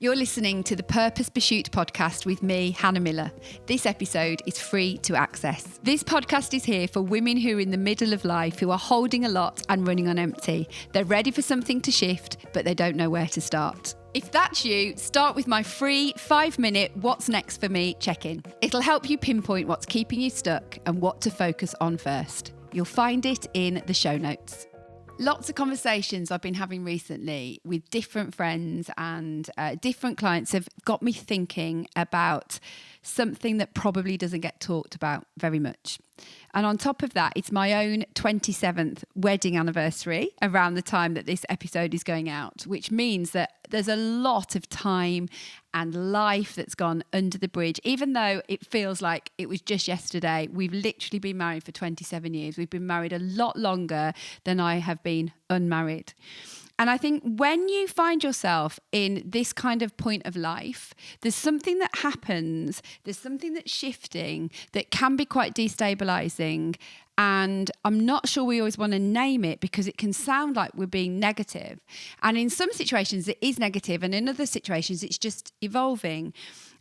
You're listening to the Purpose Pursuit podcast with me, Hannah Miller. This episode is free to access. This podcast is here for women who are in the middle of life, who are holding a lot and running on empty. They're ready for something to shift, but they don't know where to start. If that's you, start with my free 5-minute What's Next for Me check-in. It'll help you pinpoint what's keeping you stuck and what to focus on first. You'll find it in the show notes. Lots of conversations I've been having recently with different friends and different clients have got me thinking about something that probably doesn't get talked about very much. And on top of that, it's my own 27th wedding anniversary around the time that this episode is going out, which means that there's a lot of time and life that's gone under the bridge. Even though it feels like it was just yesterday, we've literally been married for 27 years. We've been married a lot longer than I have been unmarried. And I think when you find yourself in this kind of point of life, there's something that happens, there's something that's shifting that can be quite destabilizing. And I'm not sure we always want to name it because it can sound like we're being negative. And in some situations it is negative, and in other situations it's just evolving.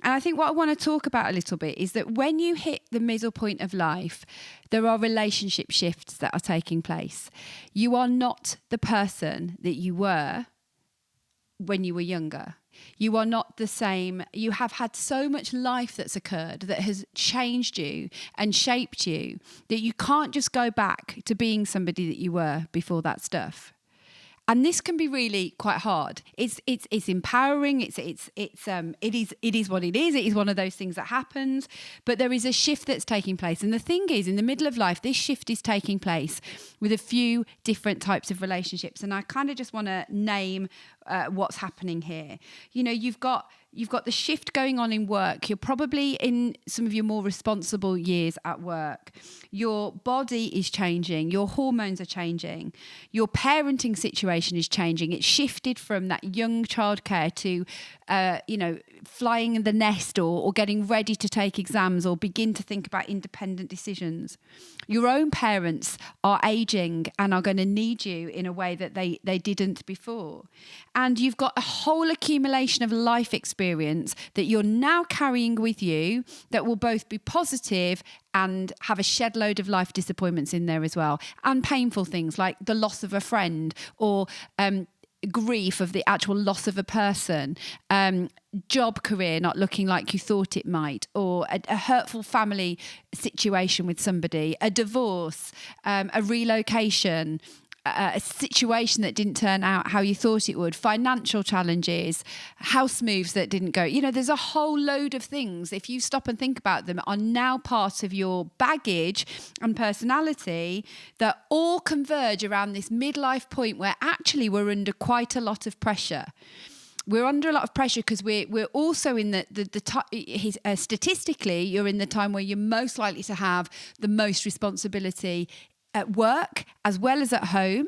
And I think what I want to talk about a little bit is that when you hit the middle point of life, there are relationship shifts that are taking place. You are not the person that you were when you were younger. You are not the same. You have had so much life that's occurred that has changed you and shaped you that you can't just go back to being somebody that you were before that stuff. And this can be really quite hard. It's empowering. It is what it is. It is one of those things that happens. But there is a shift that's taking place. And the thing is, in the middle of life, this shift is taking place with a few different types of relationships. And I kind of just want to name what's happening here. You know, you've got the shift going on in work. You're probably in some of your more responsible years at work. Your body is changing. Your hormones are changing. Your parenting situation is changing. It's shifted from that young childcare to, flying in the nest or getting ready to take exams or begin to think about independent decisions. Your own parents are aging and are going to need you in a way that they didn't before. And you've got a whole accumulation of life experience that you're now carrying with you that will both be positive and have a shed load of life disappointments in there as well. And painful things like the loss of a friend or grief of the actual loss of a person, job career not looking like you thought it might, or a hurtful family situation with somebody, a divorce, a relocation, a situation that didn't turn out how you thought it would, financial challenges, house moves that didn't go. You know, there's a whole load of things, if you stop and think about them, are now part of your baggage and personality that all converge around this midlife point where actually we're under quite a lot of pressure. We're under a lot of pressure because we're also in statistically, you're in the time where you're most likely to have the most responsibility at work, as well as at home,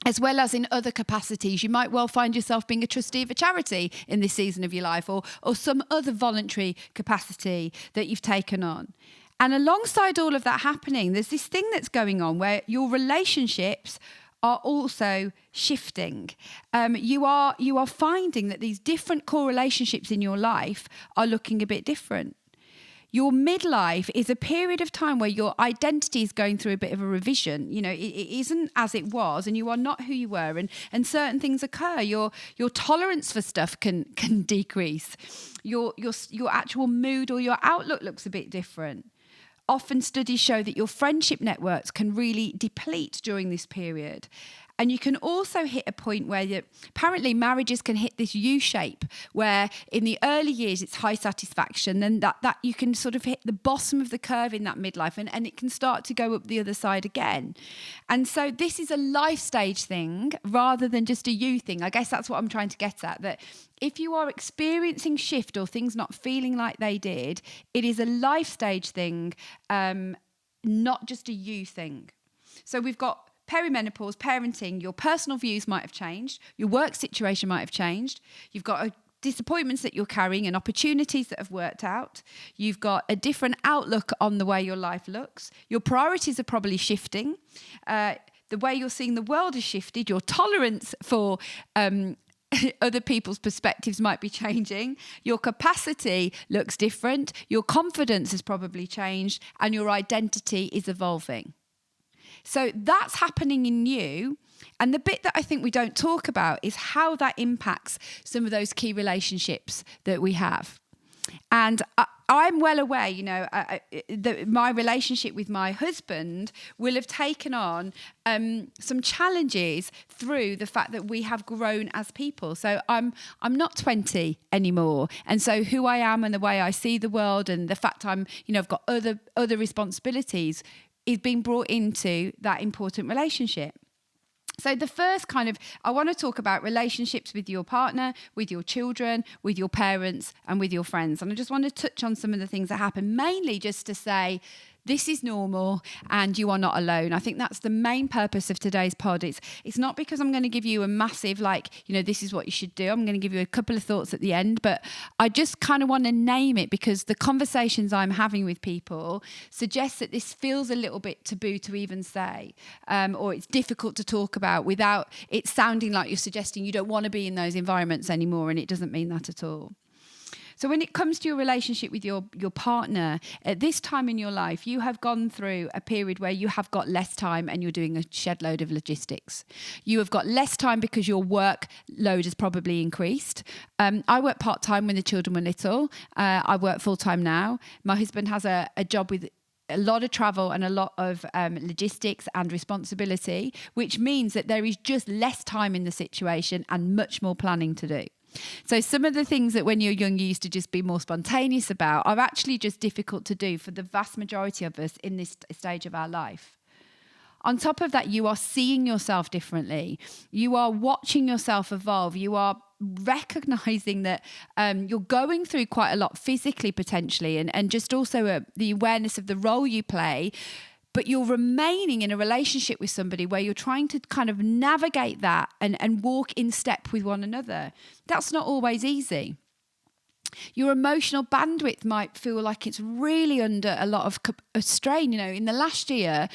as well as in other capacities. You might well find yourself being a trustee of a charity in this season of your life, or some other voluntary capacity that you've taken on. And alongside all of that happening, there's this thing that's going on where your relationships are also shifting. You are finding that these different core relationships in your life are looking a bit different. Your midlife is a period of time where your identity is going through a bit of a revision. You know, it isn't as it was, and you are not who you were, and certain things occur. Your tolerance for stuff can decrease. Your actual mood or your outlook looks a bit different. Often studies show that your friendship networks can really deplete during this period. And you can also hit a point where apparently marriages can hit this U shape where in the early years it's high satisfaction, and that you can sort of hit the bottom of the curve in that midlife, and it can start to go up the other side again. And so this is a life stage thing rather than just a you thing. I guess that's what I'm trying to get at, that if you are experiencing shift or things not feeling like they did, it is a life stage thing, not just a you thing. So we've got perimenopause, parenting, your personal views might have changed, your work situation might have changed, you've got disappointments that you're carrying and opportunities that have worked out, you've got a different outlook on the way your life looks, your priorities are probably shifting, the way you're seeing the world has shifted, your tolerance for other people's perspectives might be changing. Your capacity looks different. Your confidence has probably changed, and your identity is evolving. So that's happening in you. And the bit that I think we don't talk about is how that impacts some of those key relationships that we have. And I'm well aware, that my relationship with my husband will have taken on some challenges through the fact that we have grown as people. So I'm not 20 anymore, and so who I am and the way I see the world, and the fact I've got other responsibilities, is being brought into that important relationship. So the first I want to talk about relationships with your partner, with your children, with your parents, and with your friends. And I just want to touch on some of the things that happen, mainly just to say, this is normal and you are not alone. I think that's the main purpose of today's pod. It's not because I'm going to give you a massive, this is what you should do. I'm going to give you a couple of thoughts at the end, but I just kind of want to name it because the conversations I'm having with people suggest that this feels a little bit taboo to even say, or it's difficult to talk about without it sounding like you're suggesting you don't want to be in those environments anymore, and it doesn't mean that at all. So when it comes to your relationship with your partner, at this time in your life, you have gone through a period where you have got less time and you're doing a shed load of logistics. You have got less time because your workload has probably increased. I work part-time when the children were little. I work full-time now. My husband has a job with a lot of travel and a lot of logistics and responsibility, which means that there is just less time in the situation and much more planning to do. So some of the things that when you're young you used to just be more spontaneous about are actually just difficult to do for the vast majority of us in this stage of our life. On top of that, you are seeing yourself differently. You are watching yourself evolve. You are recognizing that you're going through quite a lot physically, potentially, and just also the awareness of the role you play. But you're remaining in a relationship with somebody where you're trying to kind of navigate that and walk in step with one another. That's not always easy. Your emotional bandwidth might feel like it's really under a lot of strain. In the last year,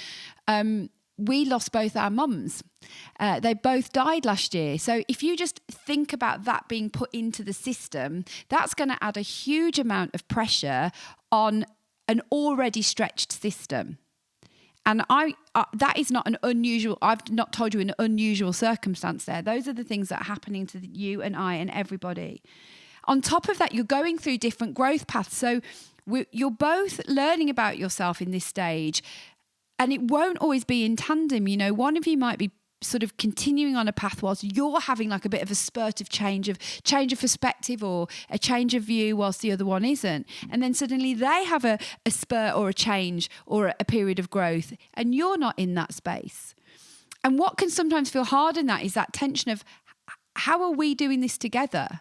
we lost both our mums. They both died last year. So if you just think about that being put into the system, that's going to add a huge amount of pressure on an already stretched system. And that is not an unusual, I've not told you an unusual circumstance there. Those are the things that are happening to you and I and everybody. On top of that, you're going through different growth paths. So you're both learning about yourself in this stage, and it won't always be in tandem. One of you might be sort of continuing on a path whilst you're having like a bit of a spurt of change of perspective or a change of view whilst the other one isn't. And then suddenly they have a spurt or a change or a period of growth and you're not in that space. And what can sometimes feel hard in that is that tension of how are we doing this together?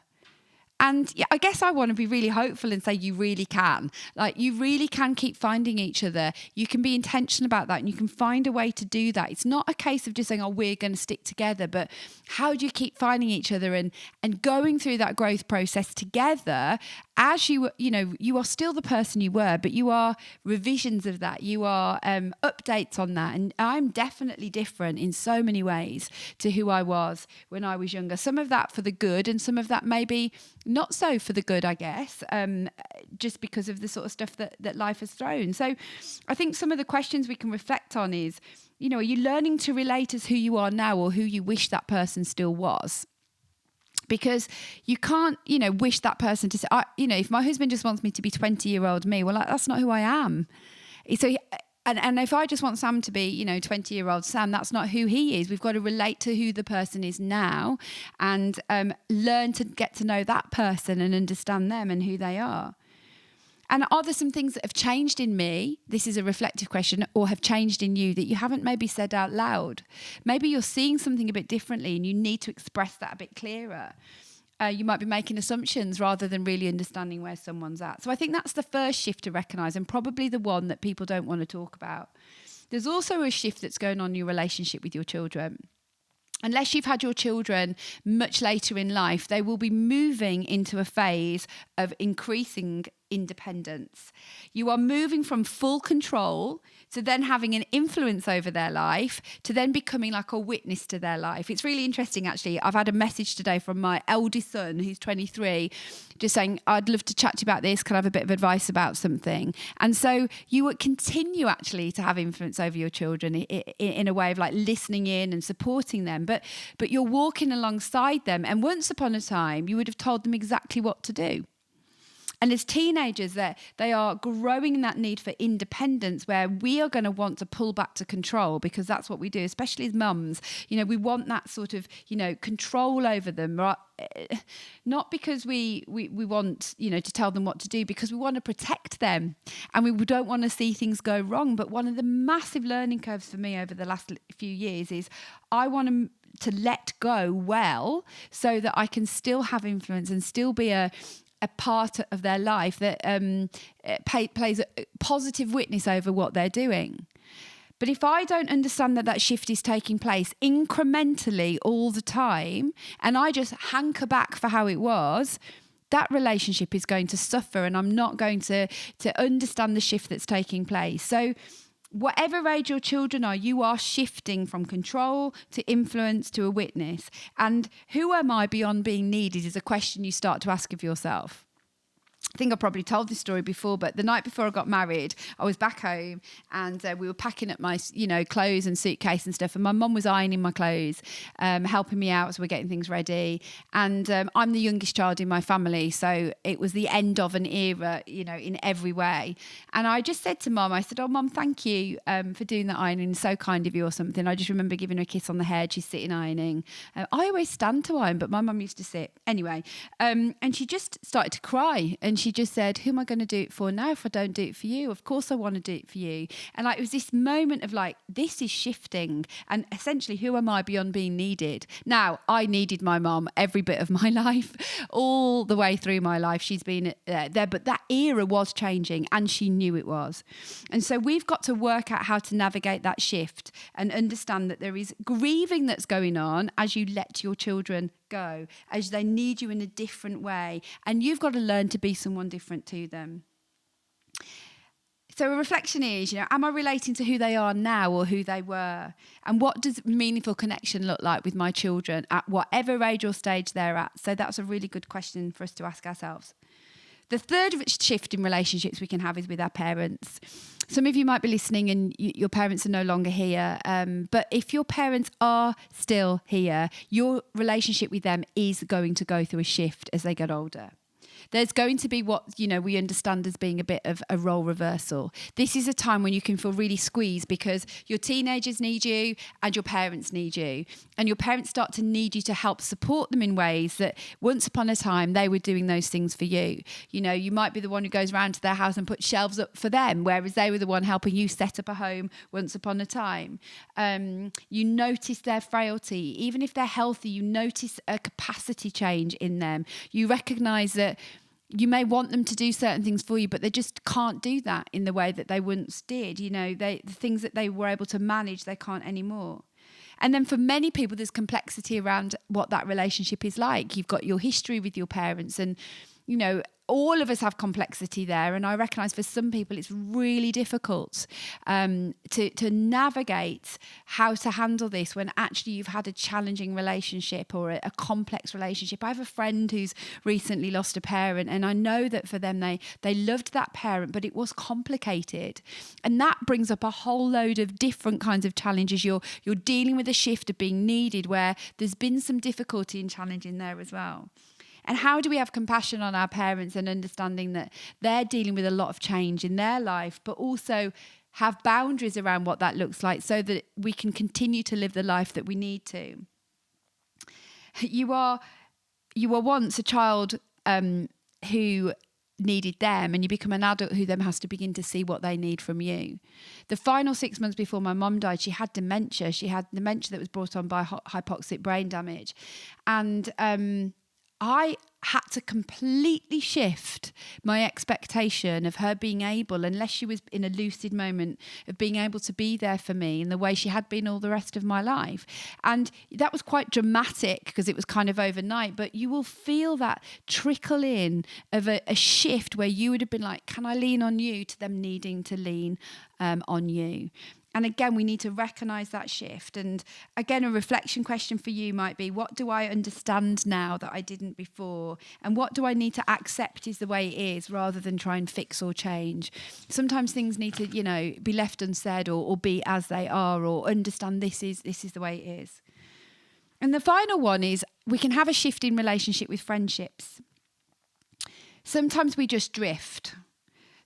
And I guess I want to be really hopeful and say you really can. You really can keep finding each other. You can be intentional about that and you can find a way to do that. It's not a case of just saying, we're going to stick together, but how do you keep finding each other and going through that growth process together as you are still the person you were, but you are revisions of that. You are updates on that. And I'm definitely different in so many ways to who I was when I was younger. Some of that for the good and some of that maybe not so for the good, I guess, just because of the sort of stuff that life has thrown. So I think some of the questions we can reflect on is, are you learning to relate as who you are now or who you wish that person still was? Because you can't, wish that person to say, if my husband just wants me to be 20-year-old me, well, that's not who I am. So, and if I just want Sam to be, 20-year-old Sam, that's not who he is. We've got to relate to who the person is now and learn to get to know that person and understand them and who they are. And are there some things that have changed in me? This is a reflective question, or have changed in you that you haven't maybe said out loud? Maybe you're seeing something a bit differently and you need to express that a bit clearer. You might be making assumptions rather than really understanding where someone's at. So I think that's the first shift to recognise, and probably the one that people don't want to talk about. There's also a shift that's going on in your relationship with your children. Unless you've had your children much later in life, they will be moving into a phase of increasing independence. You are moving from full control to then having an influence over their life to then becoming like a witness to their life. It's really interesting, actually. I've had a message today from my eldest son, who's 23, just saying, I'd love to chat to you about this. Can I have a bit of advice about something? And so you would continue actually to have influence over your children in a way of like listening in and supporting them. But you're walking alongside them. And once upon a time, you would have told them exactly what to do. And as teenagers, they are growing in that need for independence, where we are going to want to pull back to control, because that's what we do, especially as mums. We want that sort of, control over them, right? Not because we want, to tell them what to do, because we want to protect them and we don't want to see things go wrong. But one of the massive learning curves for me over the last few years is I want to let go well, so that I can still have influence and still be a part of their life that plays a positive witness over what they're doing. But if I don't understand that shift is taking place incrementally all the time, and I just hanker back for how it was, that relationship is going to suffer, and I'm not going to understand the shift that's taking place. So whatever age your children are, you are shifting from control to influence to a witness. And who am I beyond being needed is a question you start to ask of yourself. I think I probably told this story before, but the night before I got married, I was back home and we were packing up my, clothes and suitcase and stuff. And my mum was ironing my clothes, helping me out as we're getting things ready. And I'm the youngest child in my family, so it was the end of an era, in every way. And I just said to Mum, I said, "Oh, Mum, thank you for doing that ironing. So kind of you," or something. I just remember giving her a kiss on the head. She's sitting ironing. I always stand to iron, but my mum used to sit. Anyway, and she just started to cry. And she just said, "Who am I going to do it for now if I don't do it for you? Of course I want to do it for you." And it was this moment of this is shifting. And essentially, who am I beyond being needed? Now, I needed my mum every bit of my life, all the way through my life. She's been there, but that era was changing and she knew it was. And so we've got to work out how to navigate that shift and understand that there is grieving that's going on as you let your children go, as they need you in a different way, and you've got to learn to be someone different to them. So a reflection is, am I relating to who they are now or who they were? And what does meaningful connection look like with my children at whatever age or stage they're at? So that's a really good question for us to ask ourselves. The third shift in relationships we can have is with our parents. Some of you might be listening and your parents are no longer here. But if your parents are still here, your relationship with them is going to go through a shift as they get older. There's going to be what, we understand as being a bit of a role reversal. This is a time when you can feel really squeezed because your teenagers need you and your parents need you. And your parents start to need you to help support them in ways that once upon a time they were doing those things for you. You might be the one who goes around to their house and puts shelves up for them, whereas they were the one helping you set up a home once upon a time. You notice their frailty. Even if they're healthy, you notice a capacity change in them. You recognise that you may want them to do certain things for you, but they just can't do that in the way that they once did. The things that they were able to manage, they can't anymore. And then for many people, there's complexity around what that relationship is like. You've got your history with your parents and, all of us have complexity there. And I recognise for some people, it's really difficult to navigate how to handle this when actually you've had a challenging relationship or a complex relationship. I have a friend who's recently lost a parent, and I know that for them, they loved that parent, but it was complicated. And that brings up a whole load of different kinds of challenges. You're dealing with a shift of being needed where there's been some difficulty and challenge in there as well. And how do we have compassion on our parents and understanding that they're dealing with a lot of change in their life, but also have boundaries around what that looks like so that we can continue to live the life that we need to? You were once a child who needed them, and you become an adult who then has to begin to see what they need from you. The final 6 months before my mum died, she had dementia. She had dementia that was brought on by hypoxic brain damage. And I had to completely shift my expectation of her being able, unless she was in a lucid moment, of being able to be there for me in the way she had been all the rest of my life. And that was quite dramatic because it was kind of overnight, but you will feel that trickle in of a shift where you would have been like, can I lean on you, to them needing to lean on you. And again, we need to recognise that shift. And again, a reflection question for you might be, what do I understand now that I didn't before? And what do I need to accept is the way it is, rather than try and fix or change? Sometimes things need to, be left unsaid, or be as they are, or understand this is the way it is. And the final one is, we can have a shift in relationship with friendships. Sometimes we just drift.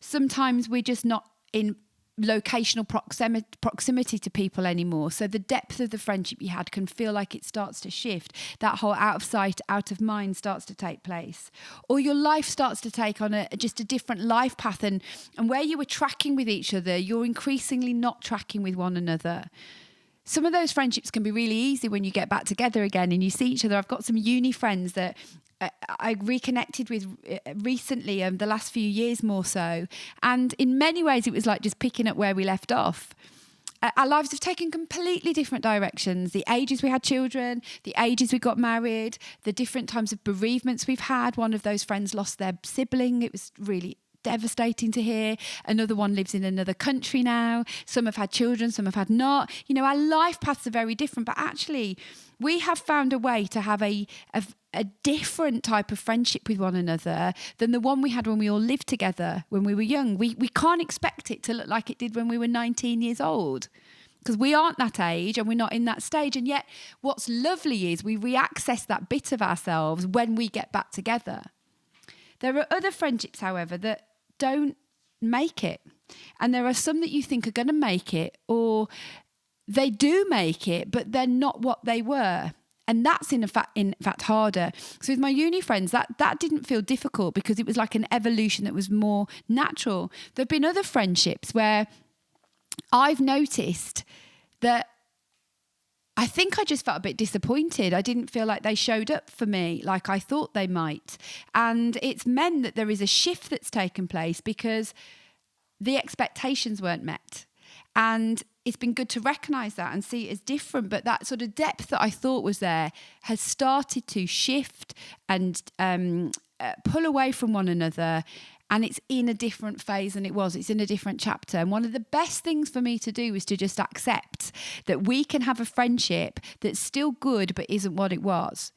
Sometimes we're just not in locational proximity to people anymore. So the depth of the friendship you had can feel like it starts to shift. That whole out of sight, out of mind starts to take place. Or your life starts to take on just a different life path. And where you were tracking with each other, you're increasingly not tracking with one another. Some of those friendships can be really easy when you get back together again and you see each other. I've got some uni friends that I reconnected with recently, the last few years more so. And in many ways, it was like just picking up where we left off. Our lives have taken completely different directions. The ages we had children, the ages we got married, the different times of bereavements we've had. One of those friends lost their sibling. It was really devastating to hear. Another one lives in another country now. Some have had children, some have had not. Our life paths are very different, but actually we have found a way to have a different type of friendship with one another than the one we had when we all lived together when we were young. We can't expect it to look like it did when we were 19 years old, because we aren't that age and we're not in that stage. And yet what's lovely is we re-access that bit of ourselves when we get back together. There are other friendships, however, that don't make it. And there are some that you think are going to make it, or they do make it, but they're not what they were. And that's in fact harder. So with my uni friends, that didn't feel difficult because it was like an evolution that was more natural. There have been other friendships where I've noticed that I think I just felt a bit disappointed. I didn't feel like they showed up for me like I thought they might. And it's meant that there is a shift that's taken place because the expectations weren't met. And it's been good to recognise that and see it as different. But that sort of depth that I thought was there has started to shift and pull away from one another. And it's in a different phase than it was. It's in a different chapter. And one of the best things for me to do is to just accept that we can have a friendship that's still good but isn't what it was.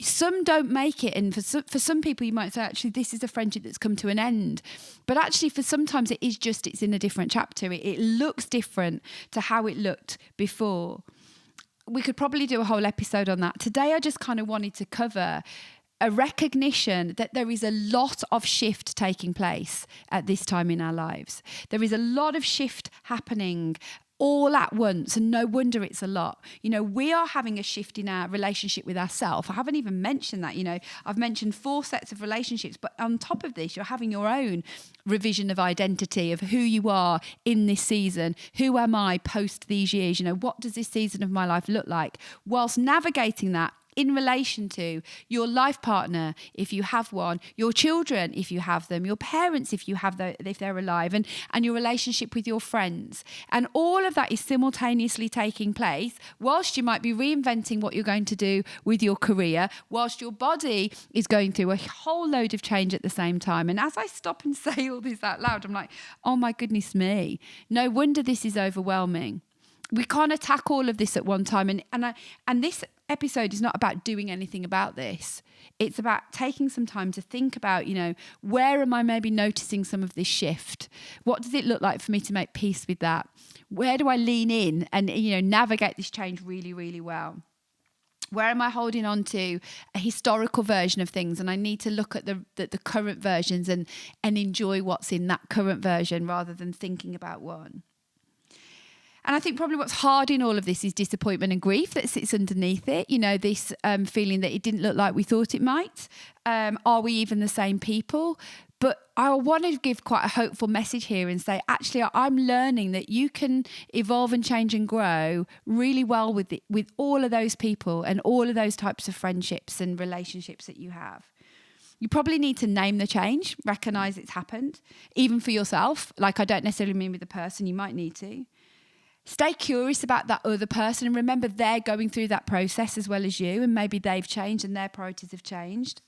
Some don't make it. And for some people, you might say, actually, this is a friendship that's come to an end. But actually, for sometimes it's in a different chapter. It looks different to how it looked before. We could probably do a whole episode on that. Today, I just kind of wanted to cover a recognition that there is a lot of shift taking place at this time in our lives. There is a lot of shift happening all at once, and no wonder it's a lot. We are having a shift in our relationship with ourselves. I haven't even mentioned that. I've mentioned 4 sets of relationships, but on top of this, you're having your own revision of identity, of who you are in this season. Who am I post these years? What does this season of my life look like? Whilst navigating that in relation to your life partner, if you have one, your children, if you have them, your parents, if they're alive, and your relationship with your friends. And all of that is simultaneously taking place whilst you might be reinventing what you're going to do with your career, whilst your body is going through a whole load of change at the same time. And as I stop and say all this out loud, I'm like, oh my goodness me, no wonder this is overwhelming. We can't attack all of this at one time. And this episode is not about doing anything about this. It's about taking some time to think about, where am I maybe noticing some of this shift? What does it look like for me to make peace with that? Where do I lean in and, navigate this change really, really well? Where am I holding on to a historical version of things, and I need to look at the current versions and enjoy what's in that current version rather than thinking about one? And I think probably what's hard in all of this is disappointment and grief that sits underneath it. This feeling that it didn't look like we thought it might. Are we even the same people? But I want to give quite a hopeful message here and say, actually, I'm learning that you can evolve and change and grow really well with all of those people and all of those types of friendships and relationships that you have. You probably need to name the change, recognize it's happened, even for yourself. Like, I don't necessarily mean with the person, you might need to. Stay curious about that other person and remember they're going through that process as well as you, and maybe they've changed and their priorities have changed.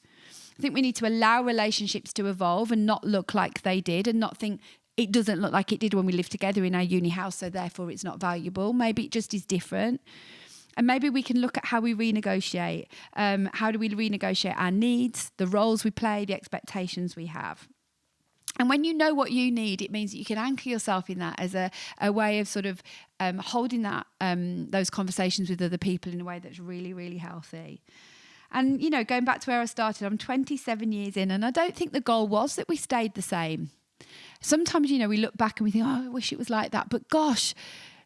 I think we need to allow relationships to evolve and not look like they did, and not think it doesn't look like it did when we lived together in our uni house, so therefore it's not valuable. Maybe it just is different. And maybe we can look at how we renegotiate. How do we renegotiate our needs, the roles we play, the expectations we have? And when you know what you need, it means that you can anchor yourself in that as a way of sort of holding that those conversations with other people in a way that's really, really healthy. And, you know, going back to where I started, I'm 27 years in, and I don't think the goal was that we stayed the same. Sometimes, you know, we look back and we think, oh, I wish it was like that. But gosh,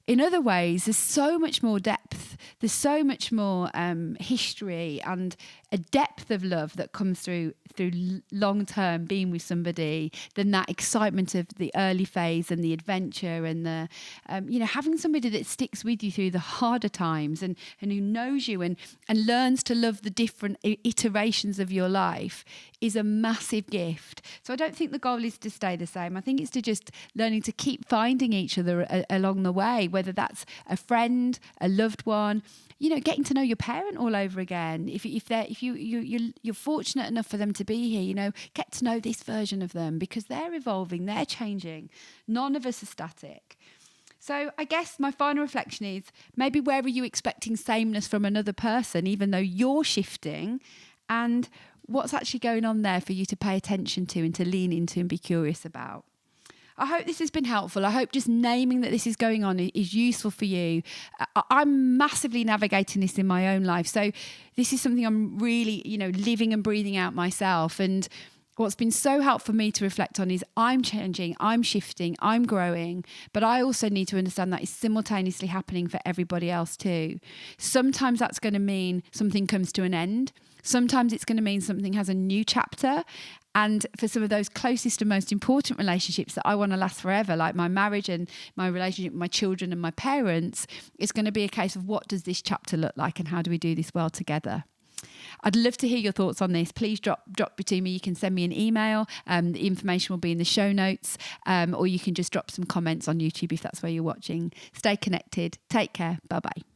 in other ways, there's so much more depth. There's so much more history and a depth of love that comes through long-term being with somebody than that excitement of the early phase and the adventure and the, having somebody that sticks with you through the harder times and who knows you and learns to love the different iterations of your life is a massive gift. So I don't think the goal is to stay the same. I think it's to just learning to keep finding each other along the way, whether that's a friend, a loved one, you know, getting to know your parent all over again. If you're fortunate enough for them to be here, you know, get to know this version of them because they're evolving, they're changing. None of us are static. So I guess my final reflection is maybe where are you expecting sameness from another person, even though you're shifting, and what's actually going on there for you to pay attention to and to lean into and be curious about. I hope this has been helpful. I hope just naming that this is going on is useful for you. I'm massively navigating this in my own life. So this is something I'm really, you know, living and breathing out myself. And what's been so helpful for me to reflect on is I'm changing, I'm shifting, I'm growing, but I also need to understand that it's simultaneously happening for everybody else too. Sometimes that's going to mean something comes to an end. Sometimes it's going to mean something has a new chapter. And for some of those closest and most important relationships that I want to last forever, like my marriage and my relationship with my children and my parents, it's going to be a case of what does this chapter look like and how do we do this well together? I'd love to hear your thoughts on this. Please drop it to me. You can send me an email. The information will be in the show notes, or you can just drop some comments on YouTube if that's where you're watching. Stay connected. Take care. Bye-bye.